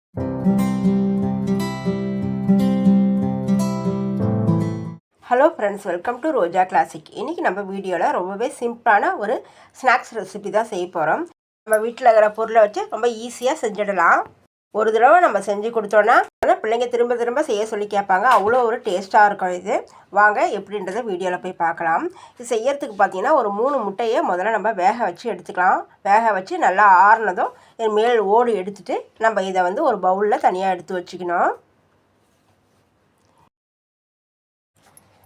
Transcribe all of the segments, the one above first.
Hello friends, welcome to Roja classic. இன்றைக்கி நம்ம வீடியோவில் ரொம்பவே சிம்பிளான ஒரு ஸ்நாக்ஸ் ரெசிபி தான் செய்ய போகிறோம். நம்ம வீட்டில் இருக்கிற பொருளை வச்சு ரொம்ப ஈஸியாக செஞ்சிடலாம். ஒரு தடவை நம்ம செஞ்சு கொடுத்தோன்னா பிள்ளைங்க திரும்ப திரும்ப செய்ய சொல்லி கேட்பாங்க. அவ்வளோ ஒரு டேஸ்ட்டாக இருக்கும் இது. வாங்க எப்படின்றத வீடியோவில் போய் பார்க்கலாம். இது செய்யறதுக்கு பார்த்தீங்கன்னா ஒரு 3 முட்டையை முதல்ல நம்ம வேக வச்சு எடுத்துக்கலாம். வேக வச்சு நல்லா ஆறுனதும் மேல் ஓடு எடுத்துகிட்டு நம்ம இதை வந்து ஒரு பவுலில் தனியாக எடுத்து வச்சுக்கணும்.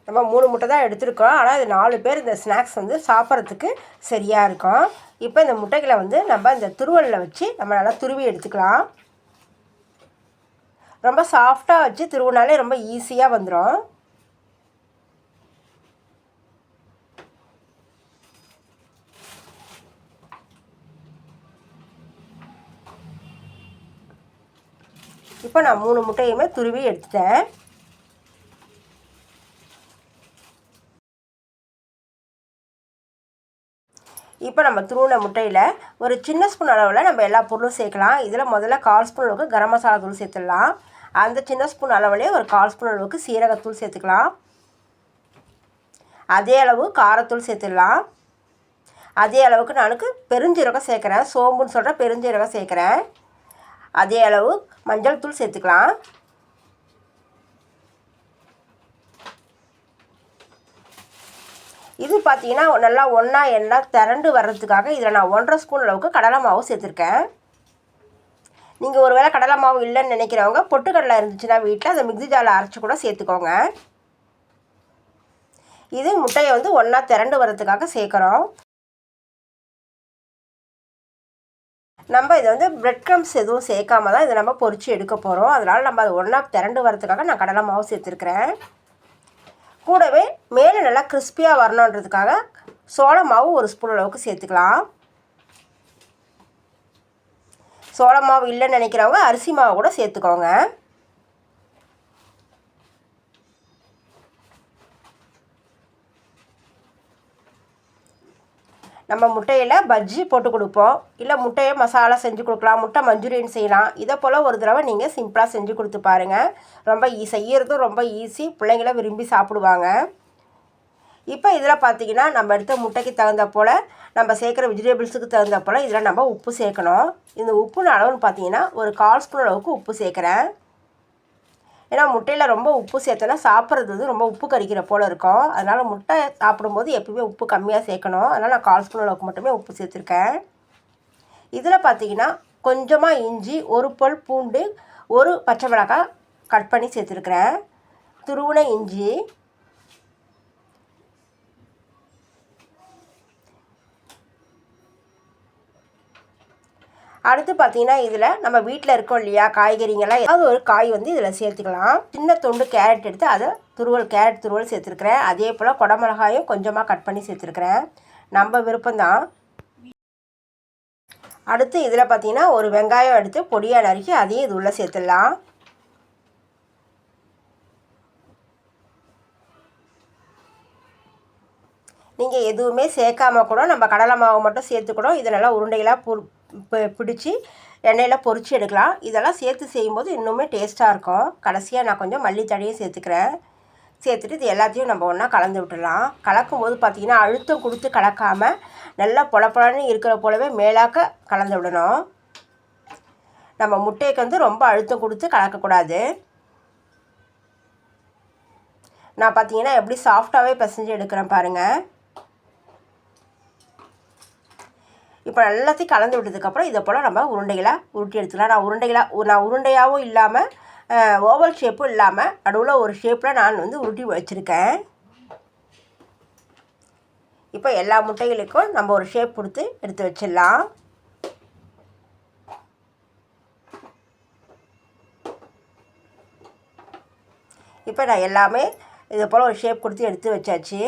நம்ம 3 முட்டை தான் எடுத்துருக்கோம். ஆனால் இது 4 பேர் இந்த ஸ்நாக்ஸ் வந்து சாப்பிட்றதுக்கு சரியாக இருக்கும். இப்போ இந்த முட்டைகளை வந்து நம்ம இந்த துருவலில் வச்சு நம்ம நல்லா துருவி எடுத்துக்கலாம். ரொம்ப சாஃப்டாக வச்சு துருவினாலே ரொம்ப ஈஸியாக வந்துடும். இப்போ நான் 3 முட்டையுமே துருவி எடுத்துட்டேன். இப்போ நம்ம துருவின முட்டையில் ஒரு சின்ன ஸ்பூன் அளவில் நம்ம எல்லா பொருளும் சேர்க்கலாம். இதில் முதல்ல 1/4 ஸ்பூன் அளவுக்கு கரம் மசாலா தூள் சேர்த்துடலாம். அந்த சின்ன ஸ்பூன் அளவுலேயே ஒரு 1/4 ஸ்பூன் அளவுக்கு சீரகத்தூள் சேர்த்துக்கலாம். அதே அளவு காரத்தூள் சேர்த்துடலாம். அதே அளவுக்கு நானுக்கு பெருஞ்சீரகம் சேர்க்குறேன். சோம்புன்னு சொல்கிற பெருஞ்சீரகம் சேர்க்குறேன். அதே அளவு மஞ்சள் தூள் சேர்த்துக்கலாம். இது பார்த்தீங்கன்னா நல்லா ஒன்றா எல்லாம் திரண்டு வர்றதுக்காக இதில் நான் 1.5 ஸ்பூன் அளவுக்கு கடலை மாவு சேர்த்துருக்கேன். நீங்கள் ஒரு வேளை கடலை மாவு இல்லைன்னு நினைக்கிறவங்க பொட்டுக்கடலை இருந்துச்சுன்னா வீட்டில் அதை மிக்ஸி ஜாரில் அரைச்சி கூட சேர்த்துக்கோங்க. இது முட்டையை வந்து ஒன்றா திரண்டு வர்றதுக்காக சேர்க்குறோம். நம்ம இதை வந்து பிரெட் க்ரம்ஸ் எதுவும் சேர்க்காம தான் இதை நம்ம பொரித்து எடுக்க போகிறோம். அதனால் நம்ம அது ஒன்றா திரண்டு வர்றதுக்காக நான் கடலை மாவு சேர்த்துருக்குறேன். கூடவே மேலே நல்லா கிறிஸ்பியாக வரணுன்றதுக்காக சோள மாவு 1 ஸ்பூன் அளவுக்கு சேர்த்துக்கலாம். சோள மாவு இல்லைன்னு நினைக்கிறவங்க அரிசி மாவு கூட சேர்த்துக்கோங்க. நம்ம முட்டையில் பஜ்ஜி போட்டு கொடுப்போம், இல்லை முட்டையை மசாலா செஞ்சு கொடுக்கலாம், முட்டை மஞ்சூரியன் செய்யலாம். இதை போல் ஒரு தடவை நீங்கள் சிம்பிளாக செஞ்சு கொடுத்து பாருங்கள். ரொம்ப செய்யறதும் ரொம்ப ஈஸி, பிள்ளைங்கள விரும்பி சாப்பிடுவாங்க. இப்போ இதில் பார்த்திங்கன்னா நம்ம எடுத்த முட்டைக்கு தகுந்த போல் நம்ம சேர்க்குற வெஜிடபிள்ஸுக்கு தகுந்த போல் இதில் நம்ம உப்பு சேர்க்கணும். இந்த உப்புன்னு அளவுன்னு பார்த்தீங்கன்னா ஒரு 1/4 ஸ்பூன் அளவுக்கு உப்பு சேர்க்குறேன். ஏன்னா முட்டையில் ரொம்ப உப்பு சேர்த்தோன்னா சாப்பிட்றது வந்து ரொம்ப உப்பு கரிக்கிற போல் இருக்கும். அதனால் முட்டை சாப்பிடும்போது எப்பவுமே உப்பு கம்மியாக சேர்க்கணும். அதனால் நான் 1/4 ஸ்பூன் அளவுக்கு மட்டுமே உப்பு சேர்த்துருக்கேன். இதில் பார்த்திங்கன்னா கொஞ்சமாக இஞ்சி, 1 பல் பூண்டு, 1 பச்சை மிளகாய் கட் பண்ணி சேர்த்துருக்குறேன். துருவின இஞ்சி, அடுத்து பார்த்திங்கன்னா இதில் நம்ம வீட்டில் இருக்கோம் இல்லையா காய்கறிங்கெல்லாம், ஏதாவது ஒரு காய் வந்து இதில் சேர்த்துக்கலாம். சின்ன துண்டு கேரட் எடுத்து அதை கேரட் துருவல் சேர்த்துருக்குறேன். அதே போல் குடமிளகாயும் கொஞ்சமாக கட் பண்ணி சேர்த்துருக்குறேன். நம்ம விருப்பம்தான். அடுத்து இதில் பார்த்திங்கன்னா ஒரு வெங்காயம் எடுத்து பொடியாக நறுக்கி அதையும் இது உள்ளே சேர்த்துடலாம். நீங்கள் எதுவுமே சேர்க்காம கூட நம்ம கடலை மாவு மட்டும் சேர்த்துக்கூடும் இதை நல்லா உருண்டைகளாக பிடிச்சி எண்ணெயில் பொரித்து எடுக்கலாம். இதெல்லாம் சேர்த்து செய்யும்போது இன்னுமே டேஸ்ட்டாக இருக்கும். கடைசியாக நான் கொஞ்சம் மல்லித்தழையும் சேர்த்துக்கிறேன். சேர்த்துட்டு இது எல்லாத்தையும் நம்ம ஒன்றா கலந்து விட்டுடலாம். கலக்கும்போது பார்த்திங்கன்னா அழுத்தம் கொடுத்து கலக்காமல் நல்லா பொலப்பொலன்னு இருக்கிற போலவே மேலாக்க கலந்து விடணும். நம்ம முட்டைக்கு வந்து ரொம்ப அழுத்தம் கொடுத்து கலக்கக்கூடாது. நான் பார்த்திங்கன்னா எப்படி சாஃப்டாகவே பிசைஞ்சு எடுக்கிறேன் பாருங்கள். இப்போ எல்லாத்தையும் கலந்து விட்டதுக்கப்புறம் இதை போல் நம்ம உருண்டைகளாக உருட்டி எடுத்துக்கலாம். நான் உருண்டையாகவும் இல்லாமல் ஓவல் ஷேப்பும் இல்லாமல் நடுவில் ஒரு ஷேப்பில் நான் வந்து உருட்டி வச்சுருக்கேன். இப்போ எல்லா முட்டைகளுக்கும் நம்ம ஒரு ஷேப் கொடுத்து எடுத்து வச்சிடலாம். இப்போ நான் எல்லாமே இதை போல் ஒரு ஷேப் கொடுத்து எடுத்து வச்சாச்சு.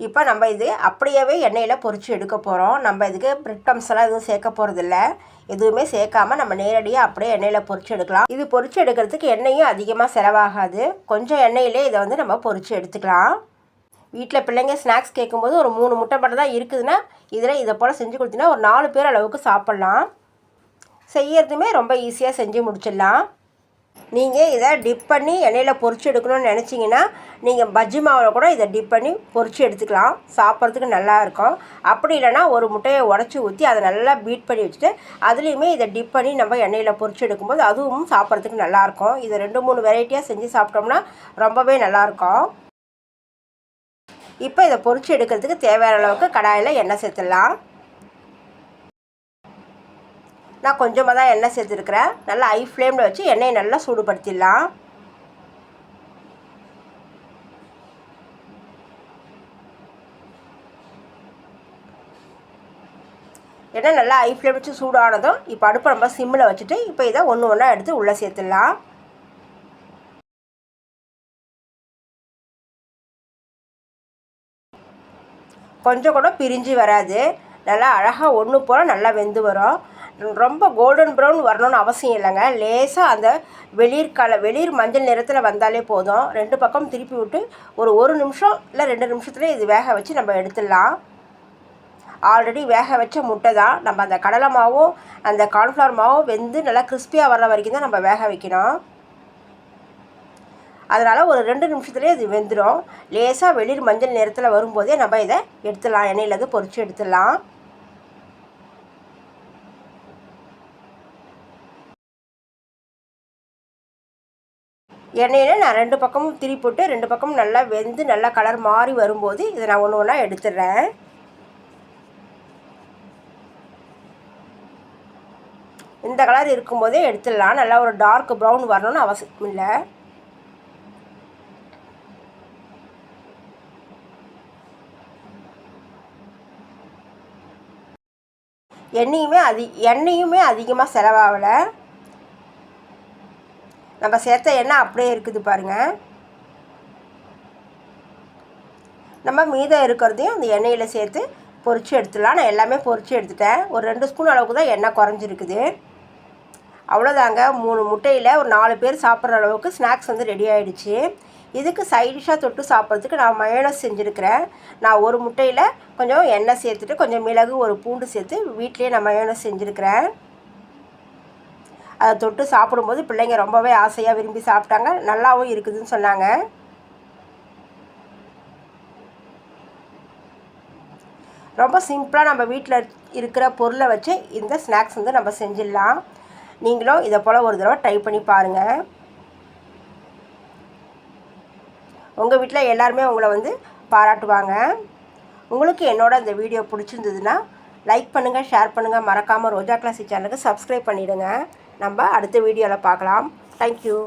இப்போ நம்ம இது அப்படியே எண்ணெயில் பொரித்து எடுக்க போகிறோம். நம்ம இதுக்கு பிரெட் க்ரம்ஸ் எல்லாம் எதுவும் சேர்க்க போகிறதில்ல. எதுவுமே சேர்க்காமல் நம்ம நேரடியாக அப்படியே எண்ணெயில் பொரித்து எடுக்கலாம். இது பொரித்து எடுக்கிறதுக்கு எண்ணெயும் அதிகமாக செலவாகாது. கொஞ்சம் எண்ணெயிலே இதை வந்து நம்ம பொரித்து எடுத்துக்கலாம். வீட்டில் பிள்ளைங்க ஸ்நாக்ஸ் கேட்கும்போது ஒரு 3 முட்டை மட்டும் தான் இருக்குதுன்னா இதில் இதை போல் செஞ்சு கொடுத்தீங்கன்னா ஒரு 4 பேர் அளவுக்கு சாப்பிட்லாம். செய்யறதுமே ரொம்ப ஈஸியாக செஞ்சு முடிச்சிடலாம். நீங்கள் இதை டிப் பண்ணி எண்ணெயில் பொரிச்சு எடுக்கணும்னு நினச்சிங்கன்னா நீங்கள் பஜ்ஜி மாவில் கூட இதை டிப் பண்ணி பொரிச்சு எடுத்துக்கலாம். சாப்பிட்றதுக்கு நல்லாயிருக்கும். அப்படி இல்லைனா ஒரு முட்டையை உடச்சி ஊற்றி அதை நல்லா பீட் பண்ணி வச்சுட்டு அதுலேயுமே இதை டிப் பண்ணி நம்ம எண்ணெயில் பொரிச்சு எடுக்கும்போது அதுவும் சாப்பிட்றதுக்கு நல்லாயிருக்கும். இதை 2-3 வெரைட்டியாக செஞ்சு சாப்பிட்டோம்னா ரொம்பவே நல்லாயிருக்கும். இப்போ இதை பொரிச்சு எடுக்கிறதுக்கு தேவையான அளவுக்கு கடாயில் எண்ணெய் சேர்த்துடலாம். நான் கொஞ்சமாக தான் எண்ணெய் சேர்த்துருக்கிறேன். நல்லா ஹை ஃப்ளேமில் வச்சு எண்ணெயை நல்லா சூடுபடுத்திடலாம். எண்ணெய் நல்லா ஹை ஃப்ளேம் வச்சு சூடானதும் இப்போ அடுப்பை நம்ம சிம்மில் வச்சுட்டு இப்போ இதை ஒன்று ஒன்றா எடுத்து உள்ளே சேர்த்துடலாம். கொஞ்சம் கூட பிரிஞ்சு வராது. நல்லா அழகாக ஒன்று போல் நல்லா வெந்து வரும். ரொம்ப கோல்டன் ப்ரௌன் வரணும்னு அவசியம் இல்லைங்க. லேசாக அந்த வெளிர் மஞ்சள் நிறத்தில் வந்தாலே போதும். 2 பக்கம் திருப்பி விட்டு ஒரு நிமிஷம் இல்லை 2 நிமிஷத்துலேயே இது வேக வச்சு நம்ம எடுத்துடலாம். ஆல்ரெடி வேக வச்ச முட்டை தான். நம்ம அந்த கடலை மாவும் அந்த கார்ன்ஃப்ளவர் மாவும் வெந்து நல்லா கிறிஸ்பியாக வர்ற வரைக்கும் தான் நம்ம வேக வைக்கணும். அதனால் ஒரு 2 நிமிஷத்துலேயே இது வெந்துடும். லேசாக வெளிர் மஞ்சள் நிறத்தில் வரும்போதே நம்ம இதை எடுத்துடலாம். எண்ணெயில் இது பொரித்து எடுத்துடலாம். எண்ணெயில் நான் 2 பக்கமும் திருப்பி போட்டு 2 பக்கமும் நல்லா வெந்து நல்லா கலர் மாறி வரும்போது இதை நான் ஒன்று ஒன்றா எடுத்துடுறேன். இந்த கலர் இருக்கும்போதே எடுத்துடலாம். நல்லா ஒரு டார்க் ப்ரௌன் வரணும்னு அவசியம் இல்லை. எண்ணெயுமே அதிகமாக செலவாகலை. நம்ம சேர்த்த எண்ணெய் அப்படியே இருக்குது பாருங்கள். நம்ம மீதம் இருக்கிறதையும் அந்த எண்ணெயில் சேர்த்து பொரித்து எடுத்துடலாம். நான் எல்லாமே பொரித்து எடுத்துட்டேன். ஒரு 2 ஸ்பூன் அளவுக்கு தான் எண்ணெய் குறைஞ்சிருக்குது. அவ்வளோதாங்க. 3 முட்டையில் ஒரு 4 பேர் சாப்பிட்ற அளவுக்கு ஸ்நாக்ஸ் வந்து ரெடி ஆகிடுச்சு. இதுக்கு சைடிஷாக தொட்டு சாப்பிட்றதுக்கு நான் மயோனஸ் செஞ்சுருக்கிறேன். நான் ஒரு முட்டையில் கொஞ்சம் எண்ணெய் சேர்த்துட்டு கொஞ்சம் மிளகு ஒரு பூண்டு சேர்த்து வீட்டிலேயே நான் மயோனஸ் செஞ்சுருக்கிறேன். அதை தொட்டு சாப்பிடும்போது பிள்ளைங்க ரொம்பவே ஆசையாக விரும்பி சாப்பிட்டாங்க. நல்லாவும் இருக்குதுன்னு சொன்னாங்க. ரொம்ப சிம்பிளாக நம்ம வீட்டில் இருக்கிற பொருளை வச்சு இந்த ஸ்நாக்ஸ் வந்து நம்ம செஞ்சிடலாம். நீங்களும் இதை போல் ஒரு தடவை ட்ரை பண்ணி பாருங்கள். உங்கள் வீட்டில் எல்லாருமே உங்களை வந்து பாராட்டுவாங்க. உங்களுக்கு என்னோட இந்த வீடியோ பிடிச்சிருந்ததுன்னா லைக் பண்ணுங்கள், ஷேர் பண்ணுங்கள். மறக்காமல் ரோஜா கிளாசிக் சேனலுக்கு சப்ஸ்கிரைப் பண்ணிவிடுங்க. நம்ம அடுத்த வீடியோவில் பார்க்கலாம். தேங்க்யூ.